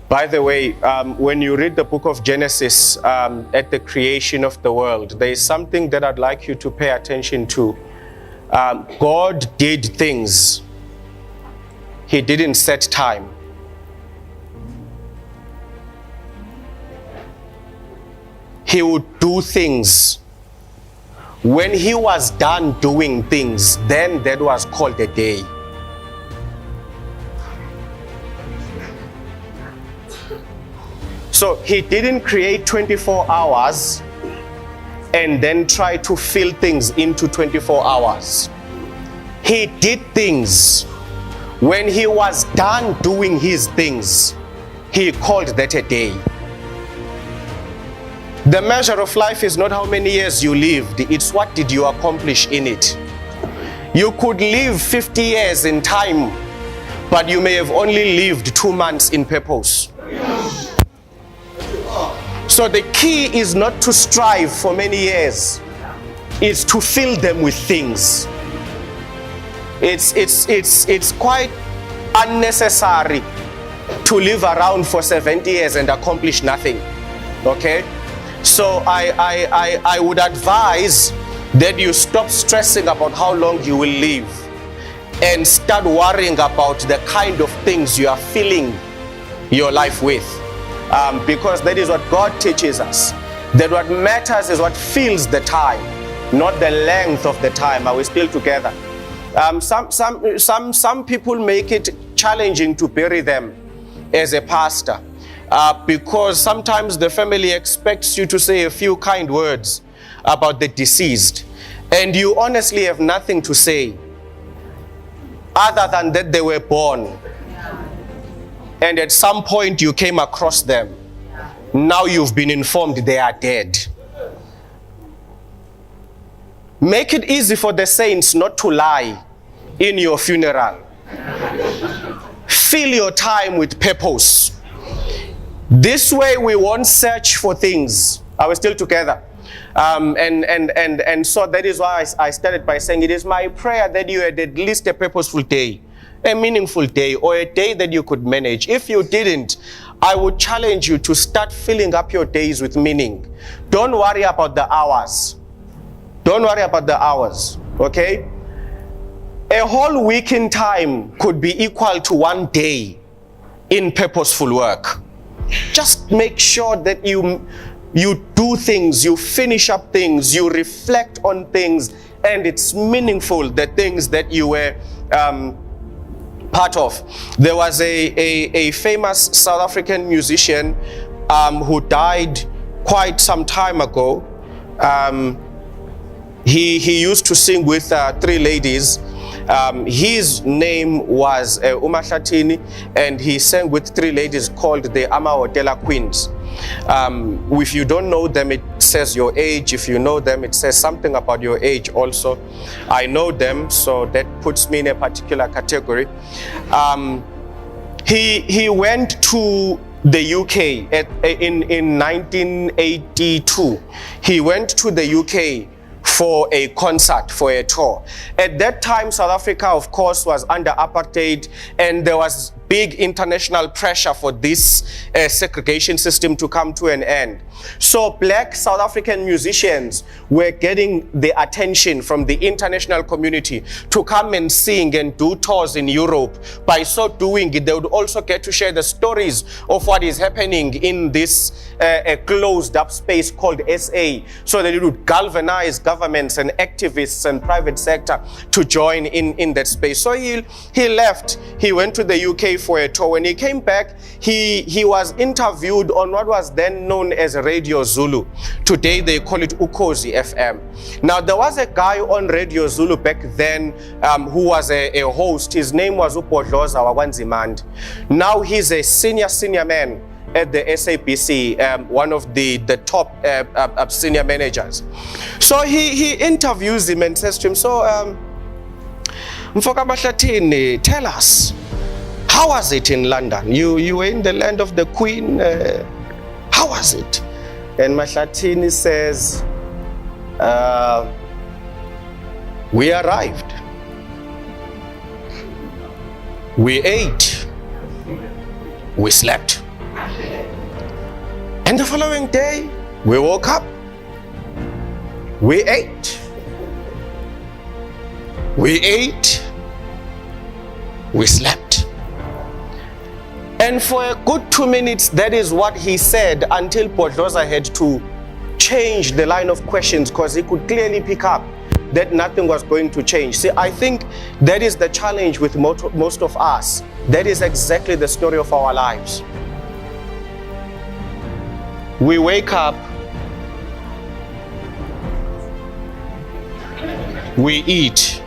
By the way, when you read the book of Genesis at the creation of the world, there is something that I'd like you to pay attention to. God did things. He didn't set time. He would do things. When he was done doing things, then that was called a day. So he didn't create 24 hours and then try to fill things into 24 hours. He did things. When he was done doing his things, he called that a day. The measure of life is not how many years you lived, it's what did you accomplish in it. You could live 50 years in time, but you may have only lived 2 months in purpose. So the key is not to strive for many years, it's to fill them with things. It's quite unnecessary to live around for 70 years and accomplish nothing. Okay? So I would advise that you stop stressing about how long you will live and start worrying about the kind of things you are filling your life with. Because that is what God teaches us. That what matters is what fills the time, not the length of the time. Are we still together? Some people make it challenging to bury them as a pastor. Because sometimes the family expects you to say a few kind words about the deceased, and you honestly have nothing to say other than that they were born, and at some point you came across them. Now you've been informed they are dead. Make it easy for the saints not to lie in your funeral. Fill your time with purpose. This way we won't search for things. Are we still together? And so that is why I started by saying it is my prayer that you had at least a purposeful day, a meaningful day, or a day that you could manage. If you didn't, I would challenge you to start filling up your days with meaning. Don't worry about the hours. Don't worry about the hours, okay? A whole week in time could be equal to 1 day in purposeful work. Just make sure that you do things, you finish up things, you reflect on things, and it's meaningful, the things that you were part of. There was a famous South African musician who died quite some time ago. He used to sing with 3 ladies. His name was Umahlathini, and he sang with 3 ladies called the Amahotela Queens. If you don't know them, it says your age. If you know them, it says something about your age also. I know them, so that puts me in a particular category. He went to the UK in 1982. He went to the UK for a concert, for a tour. At that time, South Africa, of course, was under apartheid, and there was big international pressure for this segregation system to come to an end. So black South African musicians were getting the attention from the international community to come and sing and do tours in Europe. By so doing it, they would also get to share the stories of what is happening in this closed up space called SA, so that it would galvanize governments and activists and private sector to join in that space. So he left, he went to the UK for a tour. When he came back, he was interviewed on what was then known as Radio Zulu. Today they call it Ukhozi FM. Now there was a guy on Radio Zulu back then who was a host. His name was Upodloza Wakwanzimande. Now he's a senior man at the SABC, one of the top senior managers. So he interviews him and says to him, so Mfoka Mahlathini, tell us, how was it in London? You were in the land of the Queen. How was it? And Mahlathini says, we arrived. We ate. We slept. And the following day, we woke up, we ate, we slept. And for a good 2 minutes, that is what he said, until Podloza had to change the line of questions, because he could clearly pick up that nothing was going to change. See, I think that is the challenge with most of us. That is exactly the story of our lives. We wake up, we eat,